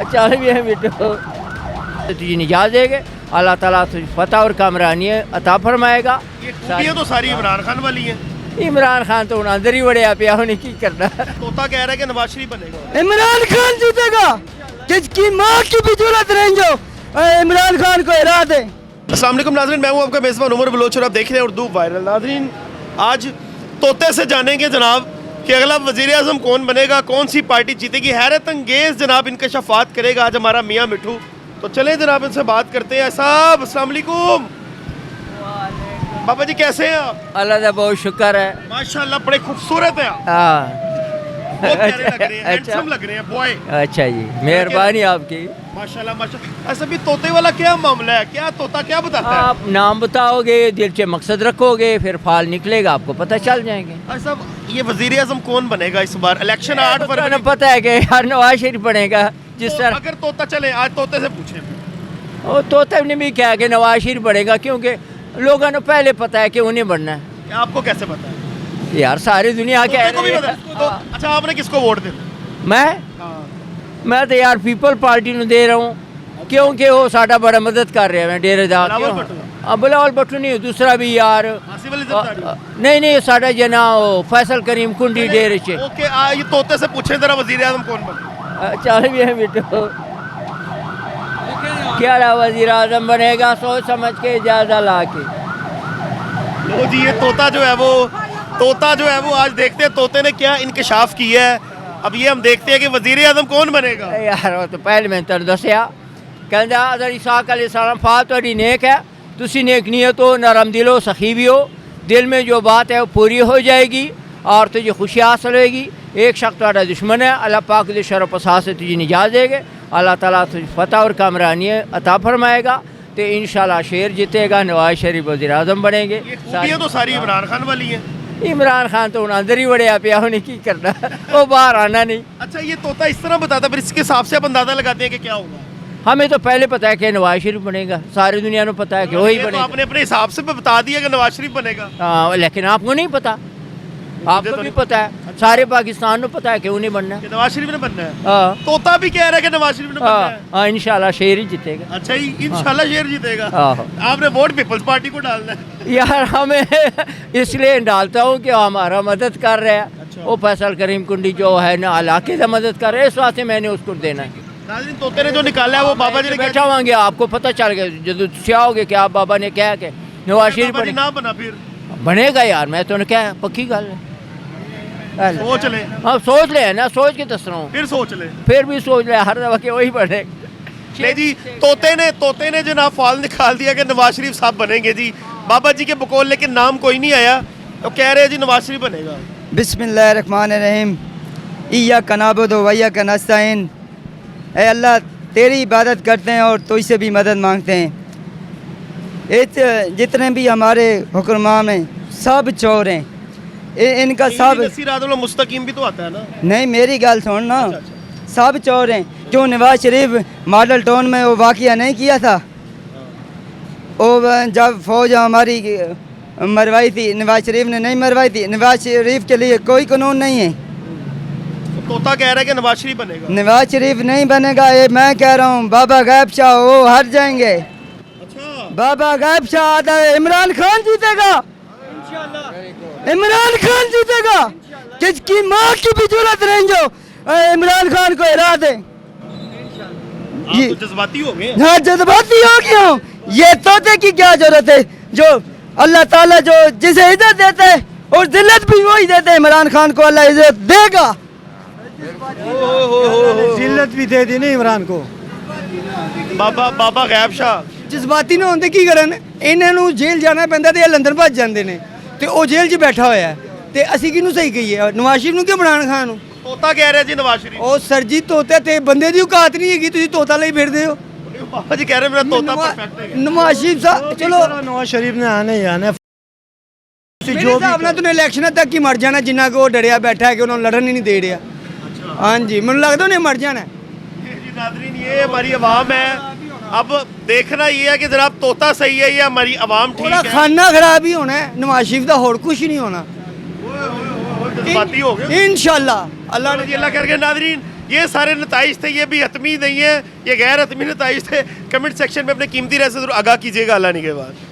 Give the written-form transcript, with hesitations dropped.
चल भी है बेटो तुझे निजात देंगे अल्लाह ताला तुझे फतह और कामरानी अता फरमाएगा। ये खूबियां तो सारी इमरान खान वाली हैं। इमरान खान तो अंदर ही बड़े पिया उन्हें की करना। तोता कह रहा है कि नवाज शरीफ बनेगा। इमरान खान जीतेगा जिसकी माँ की भी जरूरत नहीं जो इमरान खान को हरा दे। अस्सलाम वालेकुम नाज़रीन, मैं हूँ आपका मेज़बान उमर बलोच और आप देख रहे हैं उर्दू वायरल। नाज़रीन, आज तोते से जानेंगे जनाब कि अगला वज़ीर आज़म कौन बनेगा, कौन सी पार्टी जीतेगी। हैरत अंगेज़ जनाब इंकशाफात करेगा आज हमारा मियाँ मिठू। तो चले जनाब इनसे बात करते हैं। साहब अस्सलाम वालेकुम। बाबा जी कैसे हैं आप? अल्लाह का बहुत शुक्र है। माशाल्लाह बड़े खूबसूरत हैं आप। हाँ बहुत प्यारे लग रहे हैं, हैंडसम लग रहे हैं बॉय। अच्छा जी, मेहरबानी आपकी। माशाल्लाह माशाल्लाह। ऐसा भी तोते वाला क्या मामला है? क्या तोता क्या बताता है? आप नाम बताओगे, दिल से मकसद रखोगे, फिर फाल निकलेगा, आपको पता चल जाएंगे। ऐसा ये वज़ीर आज़म कौन बनेगा इस बार? इलेक्शन 8 तो फरवरी। पता है कि यार नवाज शरीफ बनेगा जिस तो तरह। अगर तोता चले, आज तोते से पूछें। वो तोते ने भी कहा कि नवाज शरीफ बनेगा, क्योंकि लोगों ने पहले पता है कि उन्हें बनना है। आपको कैसे पता है? यार सारी दुनिया कह तोते को भी रही पता है। है? तो अच्छा, आपने किसको वोट दिया? मैं तो यार पीपल पार्टी ਨੂੰ दे रहा हूँ, क्योंकि वो साडा बड़ा मदद कर रहे हैं डेरेदार। बिलावल भुट्टो? अब बिलावल भुट्टो नहीं, दूसरा भी यार। आसिफ अली ज़रदारी? नहीं साडा जना वो फैसल करीम कुंडी डेरे से। ओके, ये तोते से पूछें जरा वज़ीर आज़म कौन बनेगा? चल भी है बेटो क्या वजीर आजम बनेगा, सोच समझ के इजाज़त ला के। लो जी, ये तोता जो है वो आज देखते हैं तोते ने क्या इंकशाफ किया है। अब ये हम देखते हैं कि वज़ीर आज़म कौन बनेगा। यार वो तो पहले मैं तेन दसिया कहता अगर इसहाक अलैहिस्सलाम फात थोड़ी नेक है, तुसी नेक नीयत हो, नरम दिल हो, सखी भी हो, दिल में जो बात है वो पूरी हो जाएगी और तुझे खुशी हासिल होगी। एक शख्स तुम्हारा दुश्मन है, अल्लाह पाक के शर फसाद से तुझे निजात देंगे, अल्लाह ताला तुझे फतह और कामरानी अता फरमाएगा। तो इंशाल्लाह शेर जीतेगा, नवाज शरीफ वज़ीर आज़म बनेंगे। ये खूबियां तो सारी इमरान खान वाली हैं। इमरान खान तो अंदर ही बड़े पिया उन्हें की करना, वो बाहर आना नहीं। अच्छा, ये तोता इस तरह बताता, फिर इसके हिसाब से आप अंदाजा लगाते हैं कि क्या होगा? हमें तो पहले पता है कि नवाज शरीफ बनेगा, सारी दुनिया को पता है कि वही ये तो बनेगा। आपने अपने हिसाब से बता दिया कि नवाज शरीफ बनेगा। हाँ, लेकिन आपको नहीं पता, आपको तो भी नहीं पता है, सारे पाकिस्तान को पता है कि उन्हें बनना है। कि नवाज शरीफ ने बनना है। हाँ तोता भी कह रहा है कि नवाज शरीफ ने बनना है। हाँ, इंशाल्लाह शेर ही जीतेगा। अच्छा, इंशाल्लाह शेर जीतेगा। हाँ। आपने वोट पीपल्स पार्टी को डालना है। यार हमें इसलिए डालता हूँ कि हमारा मदद कर रहा है। अच्छा। वो फैसल करीम कुंडी जो है ना इलाके से मदद कर रहे हैं, इस वास्ते मैंने उसको देना है। नाज़रीन, तोते ने जो निकाला है वो बाबा जी ने बैठा होंगे, आपको पता चल गया जब आओगे कि आप बाबा ने क्या कि नवाज शरीफ बाबा जी ना बना फिर बनेगा। यार मैं तो क्या पक्की गल है। सोच ले। हाँ सोच ले ना, सोच के दस रहा हूँ, फिर सोच ले। फिर भी सोच ले, हर दफा के वही बने। ले जी, तोते ने जनाब फाल निकाल दिया कि नवाज शरीफ साहब बनेंगे जी। बाबा जी के बकौल लेकिन नाम कोई नहीं आया, तो कह रहे हैं जी नवाज शरीफ बनेगा। बिस्मिल्लाहिर्रहमानिर्रहीम, इय्याका नअबुदु व इय्याका नस्तईन। ऐ अल्लाह, तेरी इबादत करते हैं और तुझसे भी मदद मांगते हैं। जितने भी हमारे हुक्मरान हैं सब चोर हैं। इनका सब नसीरातुल मुस्तकीम भी तो आता है ना। नहीं, मेरी गल सुन ना। अच्छा। सब चोर हैं। जो नवाज शरीफ मॉडल टाउन में वो वाक़या नहीं किया था, वो जब फौज हमारी मरवाई थी, नवाज शरीफ ने नहीं मरवाई थी। नवाज शरीफ के लिए कोई कानून नहीं है। तो तोता कह रहा है कि नवाज शरीफ बनेगा। नवाज शरीफ नहीं बनेगा, ये मैं कह रहा हूँ। बाबा गायब शाह वो हट जाएंगे। अच्छा, बाबा गायब शाह आता है, इमरान खान जीतेगा। इमरान खान जीतेगा जिसकी माँ की भी जरूरत नहीं जो इमरान खान को हरा दे। आप तो जज्बाती हो गए। हाँ, जज्बाती हो गया हूँ। ये तोते की क्या जरूरत है? जो अल्लाह ताला जो जिसे इज्जत देता है और जिल्लत भी वही देते हैं। इमरान खान को अल्लाह इज्जत देगा, जिल्लत भी दे दी नहीं इमरान को। बाबा गैब शाह जज्बाती ना होंगे की करन, इन्हों जेल जाना पैंदा ते लंदन भज जाते हैं, तो वो जेल 'ਚ बैठा होया है। तो असी किनू सही कहीए, नवाज शरीफ नूं कि इमरान खान नूं? तोता कह रहा है जी नवाज शरीफ। ਉਹ ਸਰ ਜੀ ਤੋਤੇ ਤੇ ਬੰਦੇ ਦੀ ਔਕਾਤ ਨਹੀਂ ਹੈਗੀ, ਤੁਸੀਂ ਤੋਤਾ ਲਈ ਫਿਰਦੇ ਹੋ। बाबा जी कह रहे हैं मेरा तोता परफेक्ट है। नवाज शरीफ साहब चलो नवाज शरीफ ने आने ही आने ਮੇਰੇ ਹਿਸਾਬ ਨਾਲ ਤੁਹਾਨੂੰ ਇਲੈਕਸ਼ਨ ਤੱਕ ਹੀ ਮਰ ਜਾਣਾ, ਜਿੰਨਾ ਕਿ ਉਹ ਡਰਿਆ ਬੈਠਾ ਹੈ ਕਿ ਉਹਨਾਂ ਨੂੰ ਲੜਨ ਹੀ ਨਹੀਂ ਦੇ ਰਿਹਾ। ਹਾਂਜੀ, ਮੈਨੂੰ ਲੱਗਦਾ ਉਹਨੇ ਮਰ ਜਾਣਾ। जी नाज़रीन, ये हमारी आवाम है। अब देखना ये है कि जनाब तोता सही है या हमारी आवाम ठीक ਉਹਦਾ है। ਖਾਨਾ ਖਰਾਬ ਹੀ ਹੋਣਾ ਹੈ, ਨਵਾਜ਼ ਸ਼ਰੀਫ ਦਾ ਹੋਰ ਕੁਝ ਨਹੀਂ ਹੋਣਾ। जज्बाती हो गए। इंशाल्लाह अल्लाह चलो जी, अल्लाह करके नाज़रीन ये सारे नताइज थे, ये भी हतमी नहीं है, ये गैर हतमी नताइज थे। कमेंट सेक्शन में अपने कीमती राय से जरूर आगाह कीजिएगा। अल्लाह ने के बाद